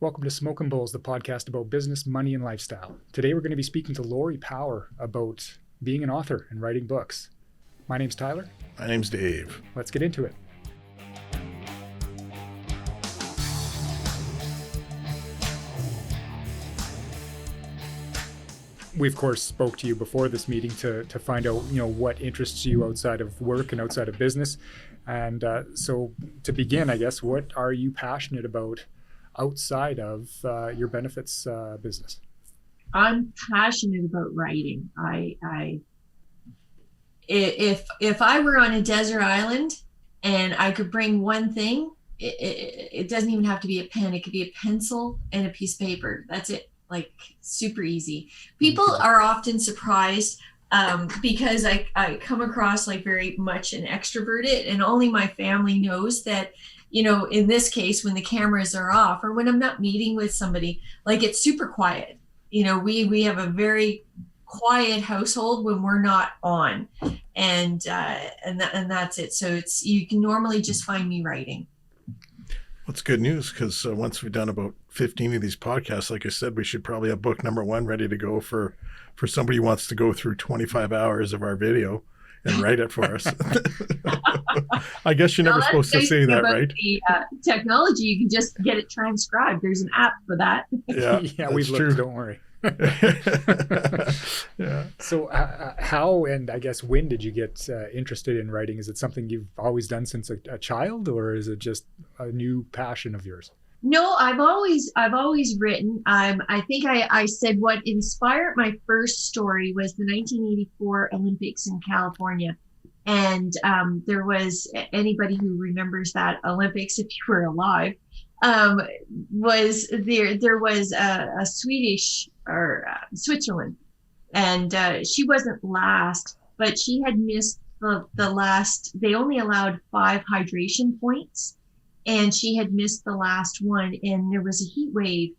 Welcome to Smokin Bulls, the podcast about business, money, and lifestyle. Today we're going to be speaking to Lori Power about being an author and writing books. My name's Tyler. My name's Dave. Let's get into it. We, of course, spoke to you before this meeting to find out, what interests you outside of work and outside of business. And so to begin, I guess, what are you passionate about outside of your benefits business? I'm passionate about writing. If I were on a desert island and I could bring one thing, it doesn't even have to be a pen. It could be a pencil and a piece of paper. That's it. Like, super easy. People are often surprised because I come across like very much an extroverted, and only my family knows that, in this case, when the cameras are off or when I'm not meeting with somebody, like, it's super quiet. We have a very quiet household when we're not on, and that's it. So you can normally just find me writing. That's good news, because once we've done about 15 of these podcasts, like I said, we should probably have book number 1 ready to go for somebody who wants to go through 25 hours of our video and write it for us. I guess you're never supposed to say that, right? The technology, you can just get it transcribed. There's an app for that. Yeah, we've looked, don't worry. Yeah. So how, and I guess when did you get interested in writing? Is it something you've always done since a child, or is it just a new passion of yours? No, I've always written. I think I said what inspired my first story was the 1984 Olympics in California. And there was, anybody who remembers that Olympics, if you were alive, was there was a Swedish or Switzerland, and she wasn't last, but she had missed the last. They only allowed 5 hydration points, and she had missed the last one, and there was a heat wave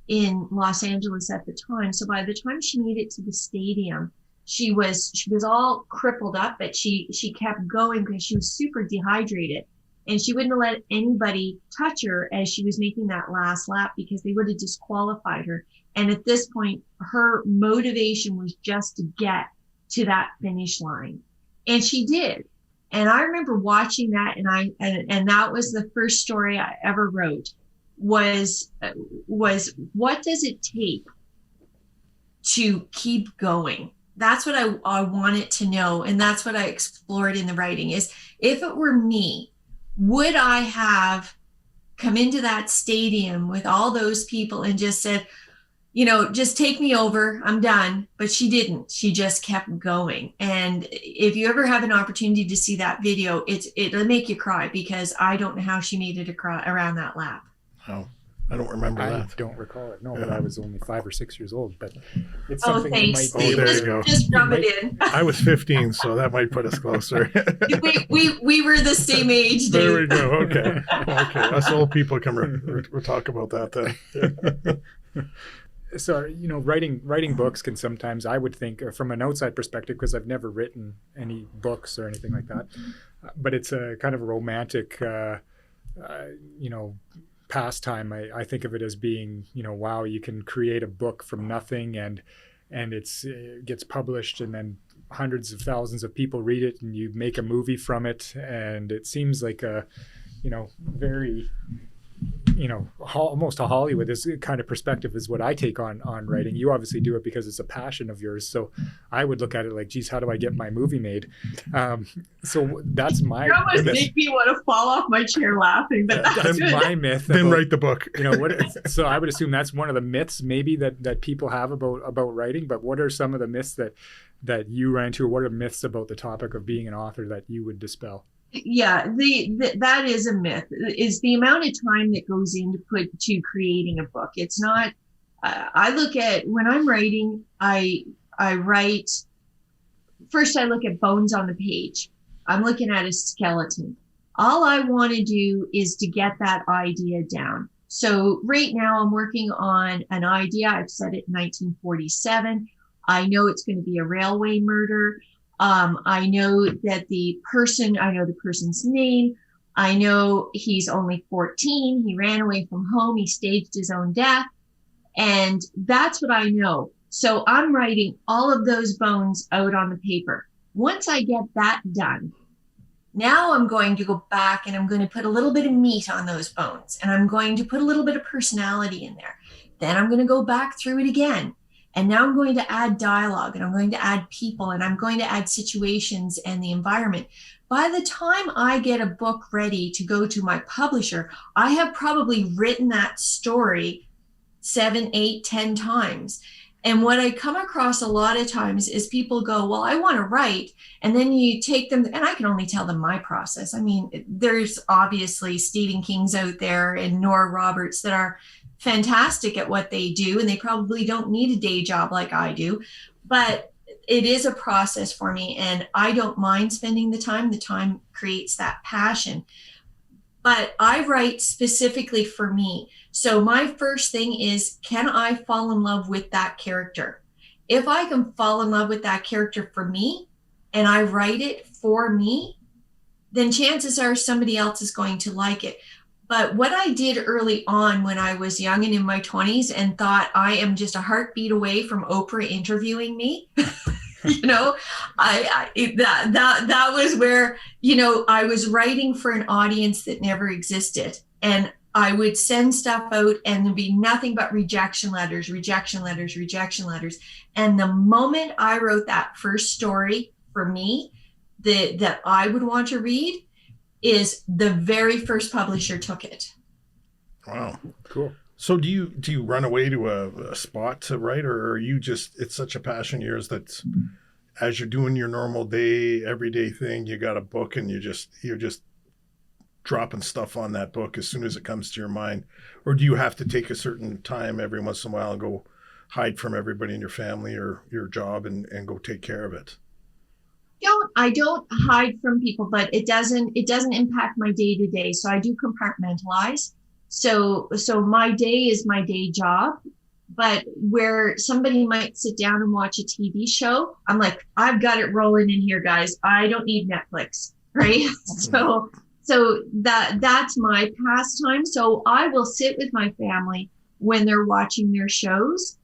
in Los Angeles at the time. So by the time she made it to the stadium, she was all crippled up, but she kept going because she was super dehydrated. And she wouldn't let anybody touch her as she was making that last lap, because they would have disqualified her. And at this point, her motivation was just to get to that finish line. And she did. And I remember watching that, and that was the first story I ever wrote, was what does it take to keep going? That's what I wanted to know. And that's what I explored in the writing, is if it were me, would I have come into that stadium with all those people and just said, just take me over, I'm done? But she didn't. She just kept going. And if you ever have an opportunity to see that video, it'll make you cry, because I don't know how she made it around that lap. Oh, I don't remember that. I don't recall it. No, but I was only 5 or 6 years old. But it's Oh, something thanks. that might. Oh, there you go. Just rub it in. I was 15, so that might put us closer. we were the same age, Dave. There we go. Okay. Us old people we'll talk about that then. So, writing books can sometimes, I would think, from an outside perspective, because I've never written any books or anything like that, but it's a kind of a romantic, pastime. I think of it as being, wow, you can create a book from nothing, and it gets published, and then hundreds of thousands of people read it, and you make a movie from it, and it seems like a, very, almost a Hollywood, this kind of perspective is what I take on writing. You obviously do it because it's a passion of yours. So I would look at it like, geez, how do I get my movie made? So that's my. You almost make me want to fall off my chair laughing, but that's my myth. Then write the book. So I would assume that's one of the myths maybe that people have about writing. But what are some of the myths that you ran into, or what are myths about the topic of being an author that you would dispel? Yeah, that is a myth, is the amount of time that goes into creating a book. It's not, I look at, when I'm writing, I write, first I look at bones on the page. I'm looking at a skeleton. All I want to do is to get that idea down. So right now I'm working on an idea. I've set it in 1947. I know it's going to be a railway murder. I know the person's name. I know he's only 14. He ran away from home. He staged his own death. And that's what I know. So I'm writing all of those bones out on the paper. Once I get that done, now I'm going to go back and I'm going to put a little bit of meat on those bones, and I'm going to put a little bit of personality in there. Then I'm going to go back through it again. And now I'm going to add dialogue, and I'm going to add people, and I'm going to add situations and the environment. By the time I get a book ready to go to my publisher, I have probably written that story 7, 8, 10 times. And what I come across a lot of times is people go, well, I want to write. And then you take them, and I can only tell them my process. I mean, there's obviously Stephen Kings out there and Nora Roberts that are fantastic at what they do, and they probably don't need a day job like I do. But it is a process for me, and I don't mind spending the time. The time creates that passion. But I write specifically for me. So my first thing is, can I fall in love with that character? If I can fall in love with that character for me, and I write it for me, then chances are somebody else is going to like it. But what I did early on when I was young and in my 20s and thought I am just a heartbeat away from Oprah interviewing me, that was where, I was writing for an audience that never existed. And I would send stuff out and there'd be nothing but rejection letters. And the moment I wrote that first story for me that I would want to read, is the very first publisher took it. Wow. Cool. So do you run away to a spot to write, or are you just, it's such a passion of yours that as you're doing your normal day, everyday thing, you got a book and you're just dropping stuff on that book as soon as it comes to your mind? Or do you have to take a certain time every once in a while and go hide from everybody in your family or your job and go take care of it? I don't hide from people, but it doesn't impact my day to day. So I do compartmentalize. So my day is my day job, but where somebody might sit down and watch a TV show, I'm like, I've got it rolling in here, guys. I don't need Netflix, right? So that's my pastime. So I will sit with my family when they're watching their shows.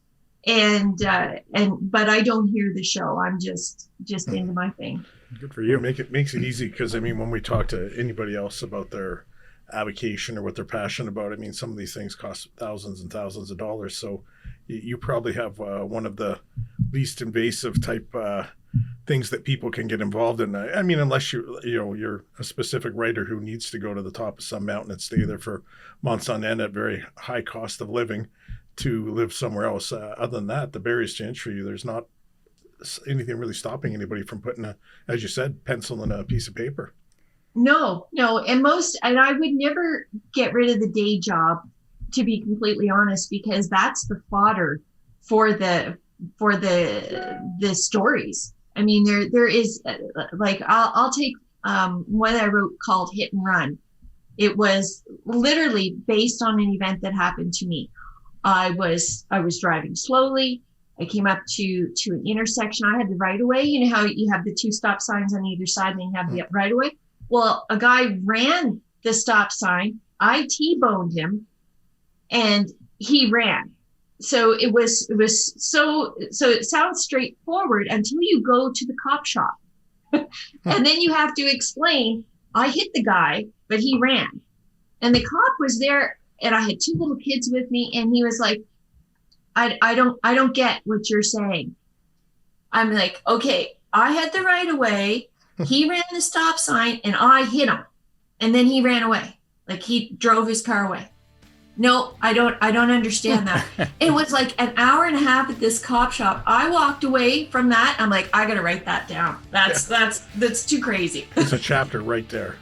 But I don't hear the show. I'm just into my thing. Good for you. Makes it easy, because I mean, when we talk to anybody else about their avocation or what they're passionate about, I mean, some of these things cost thousands and thousands of dollars. So you probably have one of the least invasive type things that people can get involved in. I mean, unless you're a specific writer who needs to go to the top of some mountain and stay there for months on end at very high cost of living to live somewhere else. Other than that, the barriers to entry, there's not anything really stopping anybody from putting as you said, pencil in a piece of paper. No. And I would never get rid of the day job, to be completely honest, because that's the fodder for the stories. I mean, there is, like, I'll take one I wrote called Hit and Run. It was literally based on an event that happened to me. I was driving slowly. I came up to an intersection. I had the right of way. You know how you have the 2 stop signs on either side, and then you have the right of way. Well, a guy ran the stop sign. I T-boned him, and he ran. So it was so it sounds straightforward until you go to the cop shop, and then you have to explain, I hit the guy, but he ran, and the cop was there. And I had 2 little kids with me, and he was like, I don't get what you're saying. I'm like, okay, I had the right of way. He ran the stop sign and I hit him. And then he ran away. Like, he drove his car away. No, I don't understand that. It was like an hour and a half at this cop shop. I walked away from that. I'm like, I got to write that down. That's too crazy. It's a chapter right there.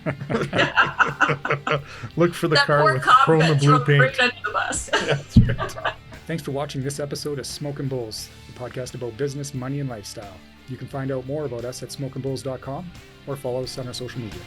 Look for the that car poor with cop chrome and blue paint. right under the bus. That's right. Thanks for watching this episode of Smokin Bulls, the podcast about business, money, and lifestyle. You can find out more about us at smokinbulls.com or follow us on our social media.